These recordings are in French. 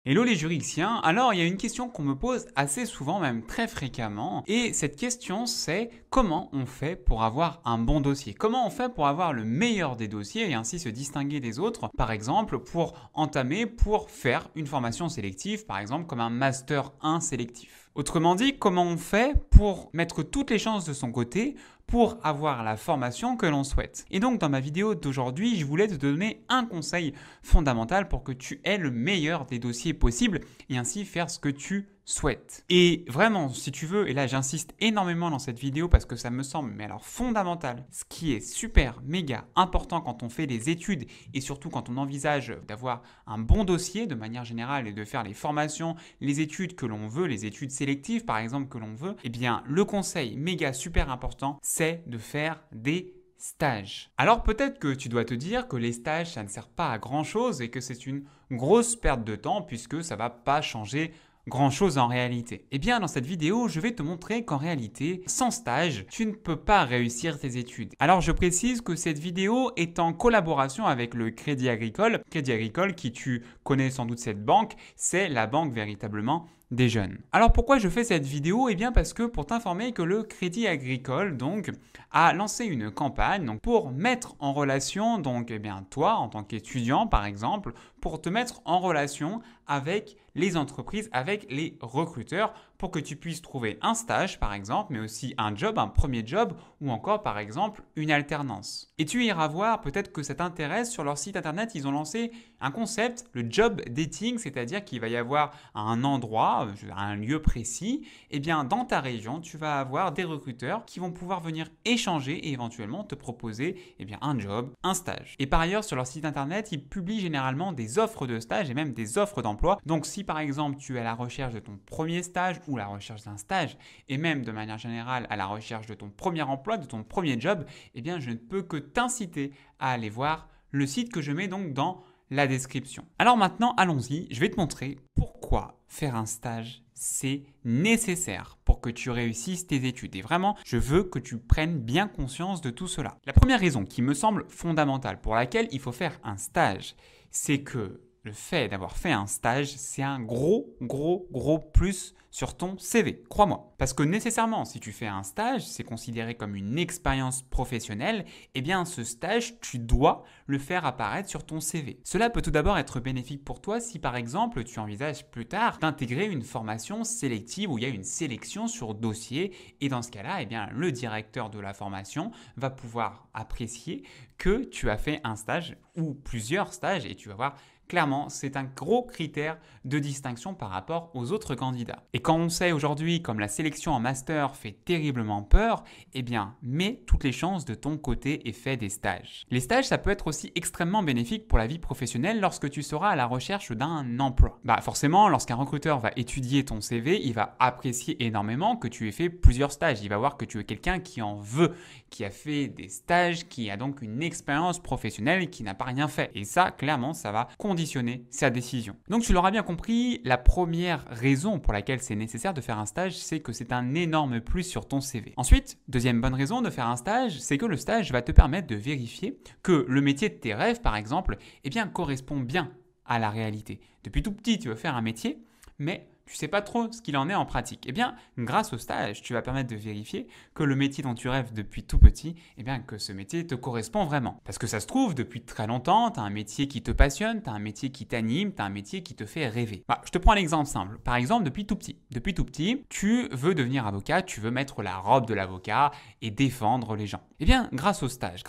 Hello les juridiens, alors il y a une question qu'on me pose assez souvent, même très fréquemment, et cette question c'est comment on fait pour avoir un bon dossier? Comment on fait pour avoir le meilleur des dossiers et ainsi se distinguer des autres, par exemple pour faire une formation sélective, par exemple comme un Master 1 sélectif. Autrement dit, comment on fait pour mettre toutes les chances de son côté pour avoir la formation que l'on souhaite. Et donc dans ma vidéo d'aujourd'hui, je voulais te donner un conseil fondamental pour que tu aies le meilleur des dossiers possibles et ainsi faire ce que tu souhaites. Et vraiment, si tu veux, et là j'insiste énormément dans cette vidéo parce que ça me semble, mais alors fondamental, ce qui est super, méga important quand on fait des études et surtout quand on envisage d'avoir un bon dossier de manière générale et de faire les formations, les études que l'on veut, les études sélectives par exemple que l'on veut, eh bien le conseil méga super important, c'est de faire des stages. Alors peut-être que tu dois te dire que les stages, ça ne sert pas à grand chose et que c'est une grosse perte de temps puisque ça ne va pas changer grand-chose en réalité. Eh bien, dans cette vidéo, je vais te montrer qu'en réalité, sans stage, tu ne peux pas réussir tes études. Alors, je précise que cette vidéo est en collaboration avec le Crédit Agricole. Crédit Agricole, qui tu connais sans doute cette banque, c'est la banque véritablement des jeunes. Alors pourquoi je fais cette vidéo? Eh bien parce que pour t'informer que le Crédit Agricole donc a lancé une campagne donc, pour mettre en relation donc toi en tant qu'étudiant par exemple pour te mettre en relation avec les entreprises, avec les recruteurs pour que tu puisses trouver un stage par exemple, mais aussi un job, un premier job ou encore par exemple une alternance. Et tu iras voir, peut-être que ça t'intéresse, sur leur site internet, ils ont lancé un concept, le job dating, c'est-à-dire qu'il va y avoir un endroit, un lieu précis, et bien dans ta région, tu vas avoir des recruteurs qui vont pouvoir venir échanger et éventuellement te proposer un job, un stage. Et par ailleurs, sur leur site internet, ils publient généralement des offres de stage et même des offres d'emploi. Donc si par exemple tu es à la recherche de ton premier stage ou la recherche d'un stage et même de manière générale à la recherche de ton premier emploi, de ton premier job, eh bien je ne peux que t'inciter à aller voir le site que je mets donc dans la description. Alors maintenant, allons-y, je vais te montrer pourquoi faire un stage, c'est nécessaire pour que tu réussisses tes études. Et vraiment, je veux que tu prennes bien conscience de tout cela. La première raison qui me semble fondamentale pour laquelle il faut faire un stage, c'est que le fait d'avoir fait un stage, c'est un gros plus sur ton CV, crois-moi. Parce que nécessairement, si tu fais un stage, c'est considéré comme une expérience professionnelle, eh bien ce stage, tu dois le faire apparaître sur ton CV. Cela peut tout d'abord être bénéfique pour toi si par exemple tu envisages plus tard d'intégrer une formation sélective où il y a une sélection sur dossier et dans ce cas-là, eh bien le directeur de la formation va pouvoir apprécier que tu as fait un stage ou plusieurs stages et tu vas voir clairement, c'est un gros critère de distinction par rapport aux autres candidats. Et quand on sait aujourd'hui, comme la sélection en master fait terriblement peur, eh bien, mets toutes les chances de ton côté et fais des stages. Les stages, ça peut être aussi extrêmement bénéfique pour la vie professionnelle lorsque tu seras à la recherche d'un emploi. Forcément, lorsqu'un recruteur va étudier ton CV, il va apprécier énormément que tu aies fait plusieurs stages. Il va voir que tu es quelqu'un qui en veut, qui a fait des stages, qui a donc une expérience professionnelle et qui n'a pas rien fait. Et ça, clairement, ça va conditionner sa décision. Donc tu l'auras bien compris, la première raison pour laquelle c'est nécessaire de faire un stage, c'est que c'est un énorme plus sur ton CV. Ensuite, deuxième bonne raison de faire un stage, c'est que le stage va te permettre de vérifier que le métier de tes rêves, par exemple, correspond bien à la réalité. Depuis tout petit, tu veux faire un métier, mais tu ne sais pas trop ce qu'il en est en pratique. Eh bien, grâce au stage, tu vas permettre de vérifier que le métier dont tu rêves depuis tout petit, que ce métier te correspond vraiment. Parce que ça se trouve, depuis très longtemps, tu as un métier qui te passionne, tu as un métier qui t'anime, tu as un métier qui te fait rêver. Je te prends l'exemple simple. Par exemple, depuis tout petit, tu veux devenir avocat, tu veux mettre la robe de l'avocat et défendre les gens. Eh bien, grâce au stage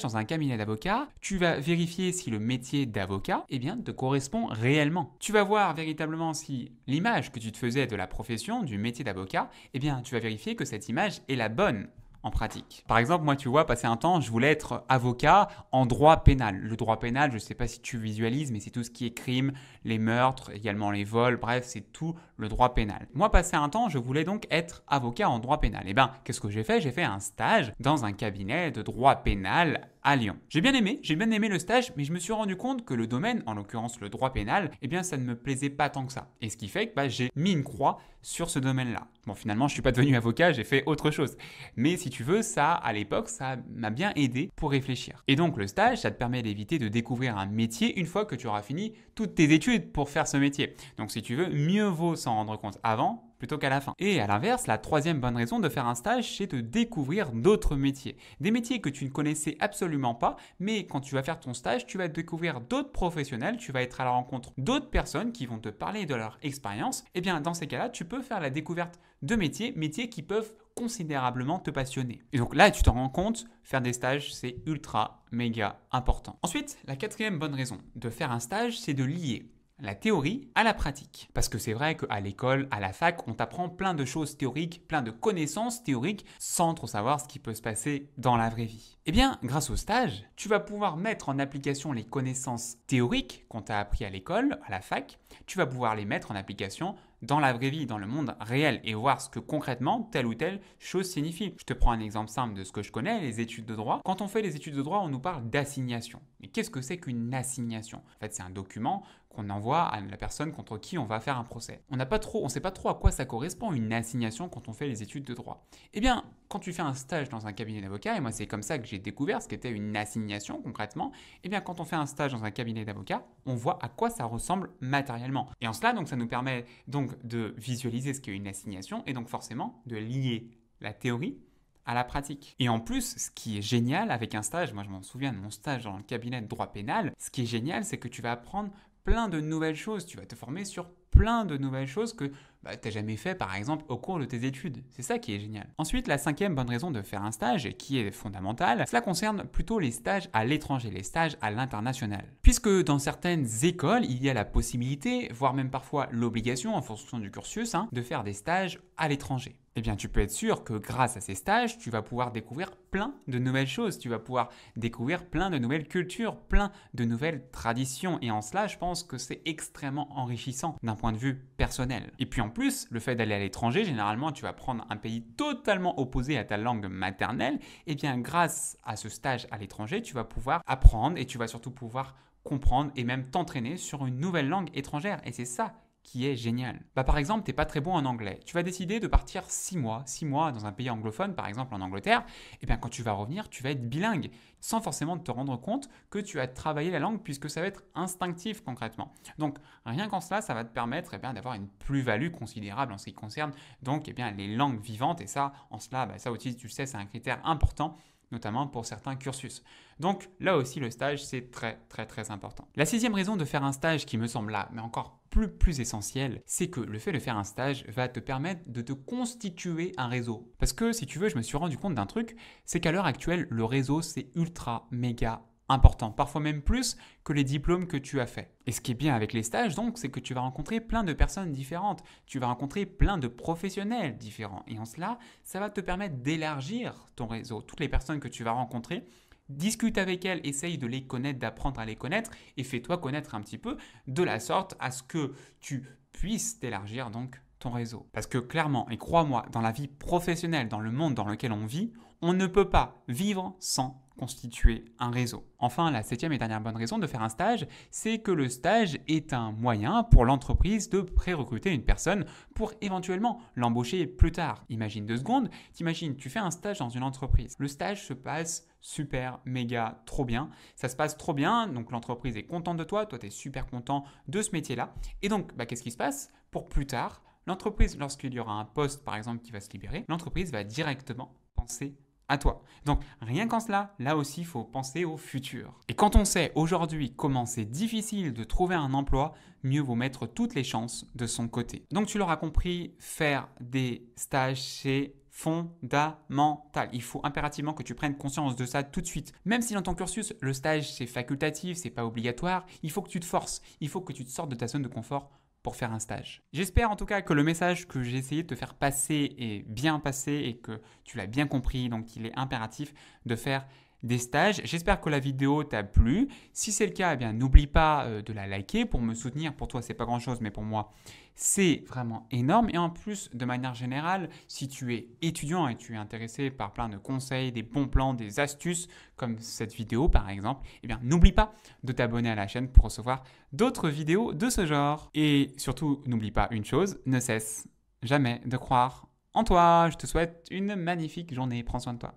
dans un cabinet d'avocat, tu vas vérifier si le métier d'avocat, te correspond réellement. Tu vas voir véritablement si l'image que tu te faisais de la profession, du métier d'avocat, tu vas vérifier que cette image est la bonne en pratique. Par exemple, moi, tu vois, passé un temps, je voulais être avocat en droit pénal. Le droit pénal, je ne sais pas si tu visualises, mais c'est tout ce qui est crime, les meurtres, également les vols, bref, c'est tout le droit pénal. Moi, passé un temps, je voulais donc être avocat en droit pénal. Qu'est-ce que j'ai fait? J'ai fait un stage dans un cabinet de droit pénal à Lyon. J'ai bien aimé le stage, mais je me suis rendu compte que le domaine, en l'occurrence le droit pénal, eh bien ça ne me plaisait pas tant que ça. Et ce qui fait que j'ai mis une croix sur ce domaine-là. Bon, finalement, je ne suis pas devenu avocat, j'ai fait autre chose. Mais si tu veux, ça, à l'époque, ça m'a bien aidé pour réfléchir. Et donc le stage, ça te permet d'éviter de découvrir un métier une fois que tu auras fini toutes tes études pour faire ce métier. Donc si tu veux, mieux vaut s'en rendre compte avant plutôt qu'à la fin. Et à l'inverse, la troisième bonne raison de faire un stage, c'est de découvrir d'autres métiers. Des métiers que tu ne connaissais absolument pas, mais quand tu vas faire ton stage, tu vas découvrir d'autres professionnels, tu vas être à la rencontre d'autres personnes qui vont te parler de leur expérience. Et bien dans ces cas-là, tu peux faire la découverte de métiers qui peuvent considérablement te passionner. Et donc là, tu te rends compte, faire des stages, c'est ultra, méga important. Ensuite, la quatrième bonne raison de faire un stage, c'est de lier la théorie à la pratique. Parce que c'est vrai qu'à l'école, à la fac, on t'apprend plein de choses théoriques, plein de connaissances théoriques, sans trop savoir ce qui peut se passer dans la vraie vie. Eh bien, grâce au stage, tu vas pouvoir mettre en application les connaissances théoriques qu'on t'a appris à l'école, à la fac, tu vas pouvoir les mettre en application dans la vraie vie, dans le monde réel, et voir ce que concrètement telle ou telle chose signifie. Je te prends un exemple simple de ce que je connais, les études de droit. Quand on fait les études de droit, on nous parle d'assignation. Mais qu'est-ce que c'est qu'une assignation? En fait, c'est un document qu'on envoie à la personne contre qui on va faire un procès. On ne sait pas trop à quoi ça correspond une assignation quand on fait les études de droit. Eh bien, quand tu fais un stage dans un cabinet d'avocat, et moi c'est comme ça que j'ai découvert ce qu'était une assignation concrètement, eh bien quand on fait un stage dans un cabinet d'avocat, on voit à quoi ça ressemble matériellement. Et en cela, donc, ça nous permet donc de visualiser ce qu'est une assignation et donc forcément de lier la théorie à la pratique. Et en plus, ce qui est génial avec un stage, moi je m'en souviens de mon stage dans le cabinet de droit pénal, ce qui est génial, c'est que tu vas apprendre plein de nouvelles choses, tu vas te former sur plein de nouvelles choses que tu n'as jamais fait par exemple au cours de tes études. C'est ça qui est génial. Ensuite, la cinquième bonne raison de faire un stage, et qui est fondamentale, cela concerne plutôt les stages à l'étranger, les stages à l'international. Puisque dans certaines écoles, il y a la possibilité, voire même parfois l'obligation en fonction du cursus, de faire des stages à l'étranger. Eh bien, tu peux être sûr que grâce à ces stages, tu vas pouvoir découvrir plein de nouvelles choses. Tu vas pouvoir découvrir plein de nouvelles cultures, plein de nouvelles traditions. Et en cela, je pense que c'est extrêmement enrichissant d'un point de vue personnel. Et puis en plus, le fait d'aller à l'étranger, généralement, tu vas prendre un pays totalement opposé à ta langue maternelle. Eh bien, grâce à ce stage à l'étranger, tu vas pouvoir apprendre et tu vas surtout pouvoir comprendre et même t'entraîner sur une nouvelle langue étrangère. Et c'est ça qui est génial. Par exemple, tu n'es pas très bon en anglais. Tu vas décider de partir 6 mois dans un pays anglophone, par exemple en Angleterre. Et bien quand tu vas revenir, tu vas être bilingue, sans forcément te rendre compte que tu as travaillé la langue, puisque ça va être instinctif concrètement. Donc rien qu'en cela, ça va te permettre d'avoir une plus-value considérable en ce qui concerne donc les langues vivantes. Et ça, en cela, ça aussi, tu le sais, c'est un critère important, notamment pour certains cursus. Donc là aussi, le stage, c'est très très très important. La sixième raison de faire un stage qui me semble là, mais encore plus essentiel, c'est que le fait de faire un stage va te permettre de te constituer un réseau. Parce que si tu veux, je me suis rendu compte d'un truc, c'est qu'à l'heure actuelle, le réseau, c'est ultra méga important, parfois même plus que les diplômes que tu as faits. Et ce qui est bien avec les stages, donc, c'est que tu vas rencontrer plein de personnes différentes, tu vas rencontrer plein de professionnels différents. Et en cela, ça va te permettre d'élargir ton réseau. Toutes les personnes que tu vas rencontrer, discute avec elles, essaye de les connaître, d'apprendre à les connaître et fais-toi connaître un petit peu de la sorte à ce que tu puisses t'élargir donc ton réseau. Parce que clairement, et crois-moi, dans la vie professionnelle, dans le monde dans lequel on vit, on ne peut pas vivre sans constituer un réseau. Enfin, la septième et dernière bonne raison de faire un stage, c'est que le stage est un moyen pour l'entreprise de pré-recruter une personne pour éventuellement l'embaucher plus tard. Imagine 2 secondes, tu fais un stage dans une entreprise. Le stage se passe super, méga, trop bien. Ça se passe trop bien, donc l'entreprise est contente de toi, tu es super content de ce métier-là. Et donc, qu'est-ce qui se passe? Pour plus tard, l'entreprise, lorsqu'il y aura un poste par exemple qui va se libérer, l'entreprise va directement penser à toi. Donc rien qu'en cela, là aussi, il faut penser au futur. Et quand on sait aujourd'hui comment c'est difficile de trouver un emploi, mieux vaut mettre toutes les chances de son côté. Donc tu l'auras compris, faire des stages, c'est fondamental. Il faut impérativement que tu prennes conscience de ça tout de suite. Même si dans ton cursus, le stage c'est facultatif, c'est pas obligatoire, il faut que tu te forces, il faut que tu te sortes de ta zone de confort pour faire un stage. J'espère en tout cas que le message que j'ai essayé de te faire passer est bien passé et que tu l'as bien compris. Donc il est impératif de faire des stages. J'espère que la vidéo t'a plu. Si c'est le cas, eh bien, n'oublie pas de la liker pour me soutenir. Pour toi, c'est pas grand-chose, mais pour moi, c'est vraiment énorme. Et en plus, de manière générale, si tu es étudiant et tu es intéressé par plein de conseils, des bons plans, des astuces, comme cette vidéo par exemple, eh bien, n'oublie pas de t'abonner à la chaîne pour recevoir d'autres vidéos de ce genre. Et surtout, n'oublie pas une chose, ne cesse jamais de croire en toi. Je te souhaite une magnifique journée. Prends soin de toi.